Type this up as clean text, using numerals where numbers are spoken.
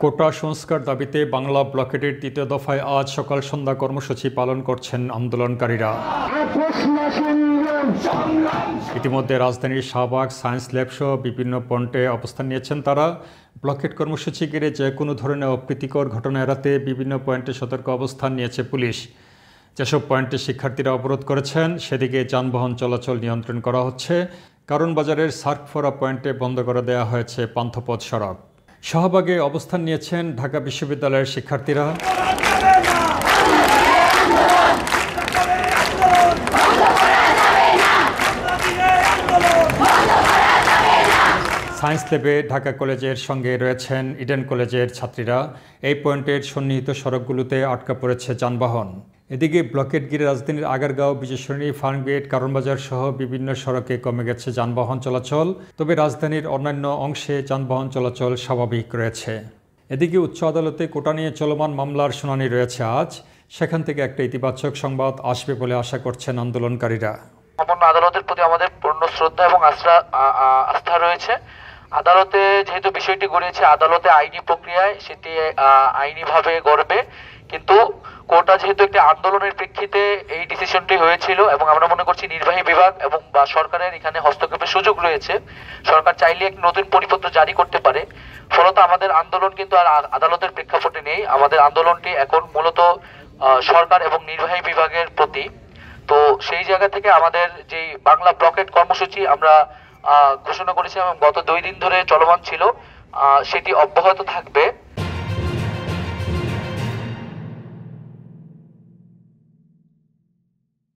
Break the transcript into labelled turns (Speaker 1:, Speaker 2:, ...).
Speaker 1: কোটা সংস্কার দাবিতে বাংলা ব্লকেটের তৃতীয় দফায় আজ সকাল সন্ধ্যা কর্মসূচি পালন করছেন আন্দোলনকারীরা। ইতিমধ্যে রাজধানীর শাহবাগ, সায়েন্স ল্যাব সহ বিভিন্ন পয়েন্টে অবস্থান নিয়েছেন তারা। ব্লকেট কর্মসূচি ঘিরে যে কোনো ধরনের অপ্রীতিকর ঘটনা এড়াতে বিভিন্ন পয়েন্টে সতর্ক অবস্থান নিয়েছে পুলিশ। যেসব পয়েন্টে শিক্ষার্থীরা অবরোধ করেছেন সেদিকে যানবাহন চলাচল নিয়ন্ত্রণ করা হচ্ছে। কারণ বাজারের সার্কফোরা পয়েন্টে বন্ধ করে দেওয়া হয়েছে পান্থপথ সড়ক। শাহবাগে অবস্থান নিয়েছেন ঢাকা বিশ্ববিদ্যালয়ের শিক্ষার্থীরা। সায়েন্স ল্যাবে ঢাকা কলেজের সঙ্গে রয়েছেন ইডেন কলেজের ছাত্রীরা। এই পয়েন্টের সন্নিহিত সড়কগুলোতে আটকা পড়েছে যানবাহন। এদিকে ব্লকেট ঘিরে রাজধানীর আগারগাঁও, বিজয়সরণী, ফার্মগেট, কারণবাজার সহ বিভিন্ন সড়কে কমে গেছে যানবাহন চলাচল। তবে রাজধানীর অন্যান্য অংশে যানবাহন চলাচল স্বাভাবিক রয়েছে। এদিকে উচ্চ আদালতে কোটা নিয়ে চলমান মামলার শুনানি রয়েছে আজ। সেখান থেকে একটা ইতিবাচক সংবাদ আসবে বলে আশা করছেন আন্দোলনকারীরা।
Speaker 2: আদালতের প্রতি আমাদের পূর্ণ শ্রদ্ধা এবং আস্থা রয়েছে। আদালতে যেহেতু বিষয়টি গড়িয়েছে, আদালতে আইনি প্রক্রিয়ায় সেটি আইনিভাবে গড়বে, কিন্তু কোর্টটা যেহেতু একটি আন্দোলনের প্রেক্ষিতে এই ডিসিশনটি হয়েছিল এবং আমরা মনে করছি নির্বাহী বিভাগ এবং বা সরকারের এখানে হস্তক্ষেপের সুযোগ রয়েছে। সরকার চাইলে একটি নতুন পরিপত্র জারি করতে পারে। ফলত আমাদের আন্দোলন কিন্তু আর আদালতের প্রেক্ষাপটে নেই। আমাদের আন্দোলনটি এখন মূলত সরকার এবং নির্বাহী বিভাগের প্রতি। তো সেই জায়গা থেকে আমাদের যে বাংলা ব্লকেট কর্মসূচি আমরা ঘোষণা করেছি এবং গত 2 দিন ধরে চলমান ছিল, সেটি অব্যাহত থাকবে।